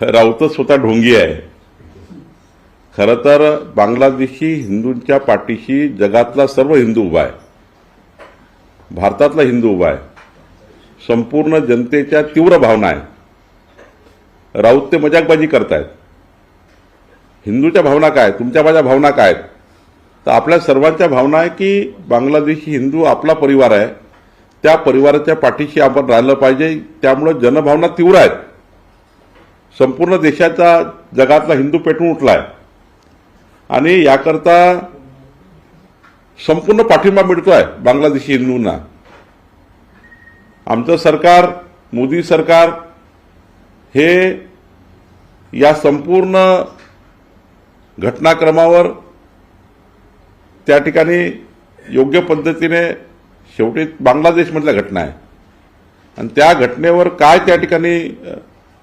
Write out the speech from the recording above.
राऊत स्वतः ढोंगी आहे. खरं तर बांगलादेशी हिंदूंच्या पाठीशी जगातला सर्व हिंदू उभा आहे, भारतातला हिंदू उभा आहे, संपूर्ण जनतेच्या तीव्र भावना आहे. राऊत ते मजाकबाजी करतायत. हिंदूच्या भावना काय, तुमच्या माझ्या भावना काय? तर आपल्या सर्वांच्या भावना आहे की बांगलादेशी हिंदू आपला परिवार आहे, त्या परिवाराच्या पाठीशी आपण राहिलं पाहिजे. त्यामुळे जनभावना तीव्र आहेत. संपूर्ण देशाचा जगातला हिंदू पेटून उठलाय आणि याकरता संपूर्ण पाठिंबा मिळतोय बांगलादेशी हिंदूंना. आमचं सरकार, मोदी सरकार हे या संपूर्ण घटनाक्रमावर त्या ठिकाणी योग्य पद्धतीने, शेवटी बांगलादेशमधल्या घटना आहे आणि त्या घटनेवर काय त्या ठिकाणी